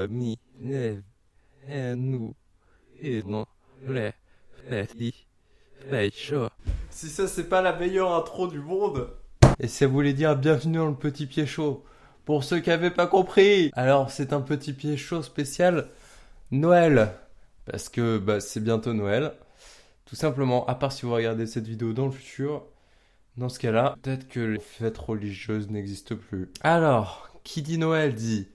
mi, ne, nous, et non, les choses. Si ça c'est pas la meilleure intro du monde. Et ça voulait dire bienvenue dans le petit pied chaud. Pour ceux qui avaient pas compris. Alors c'est un petit pied chaud spécial Noël. Parce que c'est bientôt Noël. Tout simplement, à part si vous regardez cette vidéo dans le futur. Dans ce cas-là, peut-être que les fêtes religieuses n'existent plus. Alors, qui dit Noël dit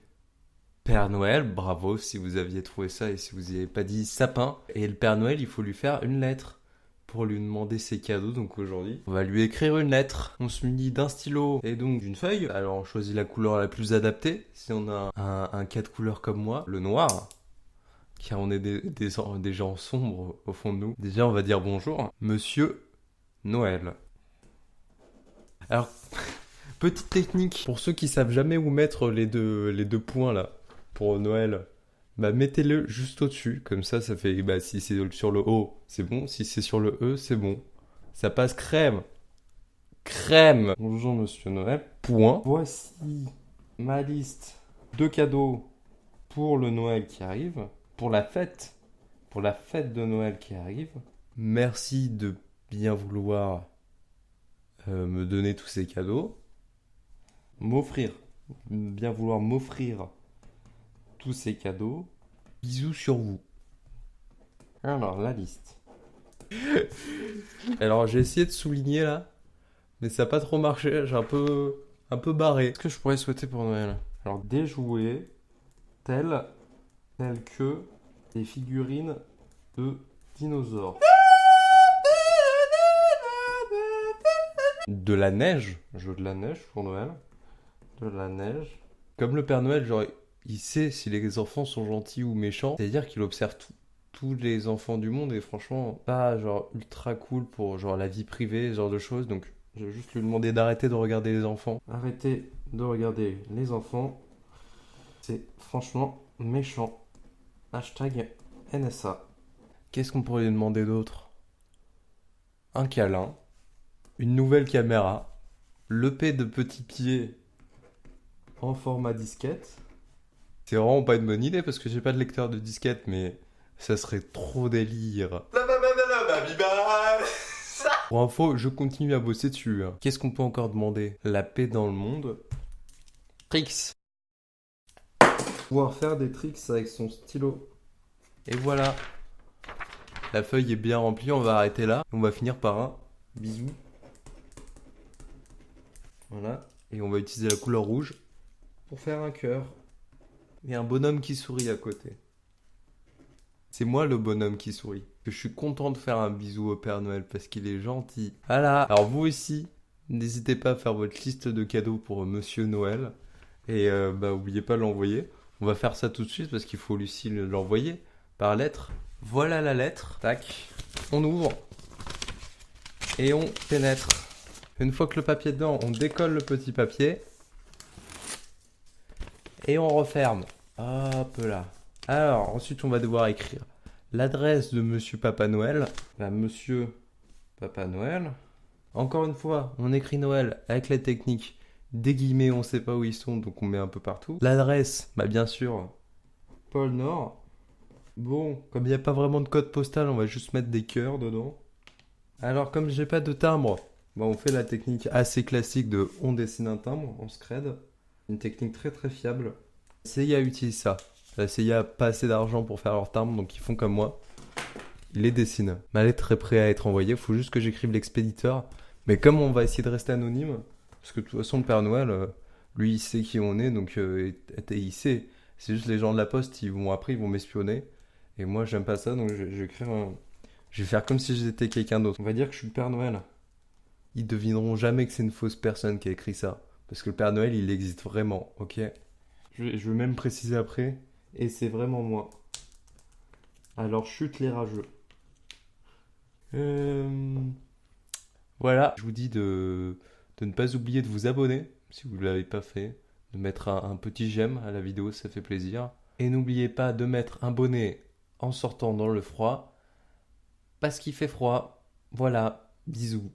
Père Noël, bravo si vous aviez trouvé ça et si vous n'y avez pas dit sapin. Et le Père Noël, il faut lui faire une lettre pour lui demander ses cadeaux. Donc aujourd'hui, on va lui écrire une lettre. On se munit d'un stylo et donc d'une feuille. Alors on choisit la couleur la plus adaptée. Si on a un cas de couleur comme moi, le noir, car on est des gens sombres au fond de nous. Déjà, on va dire bonjour, Monsieur Noël. Alors, petite technique, pour ceux qui savent jamais où mettre les deux points là, pour Noël, mettez-le juste au-dessus, comme ça fait, si c'est sur le O, c'est bon, si c'est sur le E, c'est bon. Ça passe crème. Crème. Bonjour Monsieur Noël, point. Voici ma liste de cadeaux pour le Noël qui arrive, pour la fête de Noël qui arrive. Merci de bien vouloir me donner tous ces cadeaux, bien vouloir m'offrir tous ces cadeaux. Bisous sur vous. Alors, la liste. Alors, j'ai essayé de souligner là, mais ça n'a pas trop marché, j'ai un peu barré. Qu'est-ce que je pourrais souhaiter pour Noël? Alors, des jouets tels que des figurines de dinosaures. De la neige, jeu de la neige pour Noël. De la neige. Comme le Père Noël, genre, il sait si les enfants sont gentils ou méchants. C'est-à-dire qu'il observe tous les enfants du monde et franchement, pas genre ultra cool pour genre la vie privée, ce genre de choses. Donc, je vais juste lui demander d'arrêter de regarder les enfants. Arrêtez de regarder les enfants. C'est franchement méchant. Hashtag NSA. Qu'est-ce qu'on pourrait lui demander d'autre? Un câlin. Une nouvelle caméra, l'EP de petits pieds en format disquette. C'est vraiment pas une bonne idée parce que j'ai pas de lecteur de disquette, mais ça serait trop délire. Pour info, je continue à bosser dessus. Qu'est-ce qu'on peut encore demander? La paix dans le monde. Tricks. Pouvoir faire des tricks avec son stylo. Et voilà. La feuille est bien remplie, on va arrêter là. On va finir par un bisou. Voilà, et on va utiliser la couleur rouge pour faire un cœur. Et un bonhomme qui sourit à côté. C'est moi le bonhomme qui sourit. Je suis content de faire un bisou au Père Noël parce qu'il est gentil. Voilà, alors vous aussi, n'hésitez pas à faire votre liste de cadeaux pour Monsieur Noël. Et n'oubliez pas de l'envoyer. On va faire ça tout de suite parce qu'il faut Lucie l'envoyer par lettre. Voilà la lettre. Tac, on ouvre. Et on pénètre. Une fois que le papier est dedans, on décolle le petit papier. Et on referme. Hop là. Alors, ensuite, on va devoir écrire l'adresse de Monsieur Papa Noël. Monsieur Papa Noël. Encore une fois, on écrit Noël avec la technique des guillemets, on sait pas où ils sont, donc on met un peu partout. L'adresse, bien sûr, Pôle Nord. Bon, comme il n'y a pas vraiment de code postal, on va juste mettre des cœurs dedans. Alors, comme j'ai pas de timbre, on fait la technique assez classique de on dessine un timbre en scred. Une technique très très fiable. La CIA utilise ça. La CIA a pas assez d'argent pour faire leur timbre, donc ils font comme moi. Ils les dessinent. Ma lettre est prête à être envoyée, il faut juste que j'écrive l'expéditeur. Mais comme on va essayer de rester anonyme, parce que de toute façon le Père Noël, lui il sait qui on est, donc il sait. C'est juste les gens de la poste, ils vont m'espionner. Et moi j'aime pas ça, donc je vais écrire je vais faire comme si j'étais quelqu'un d'autre. On va dire que je suis le Père Noël. Ils devineront jamais que c'est une fausse personne qui a écrit ça. Parce que le Père Noël, il existe vraiment, ok? Je vais même préciser après. Et c'est vraiment moi. Alors, chute les rageux. Voilà. Je vous dis de ne pas oublier de vous abonner, si vous ne l'avez pas fait. De mettre un petit j'aime à la vidéo, ça fait plaisir. Et n'oubliez pas de mettre un bonnet en sortant dans le froid. Parce qu'il fait froid. Voilà. Bisous.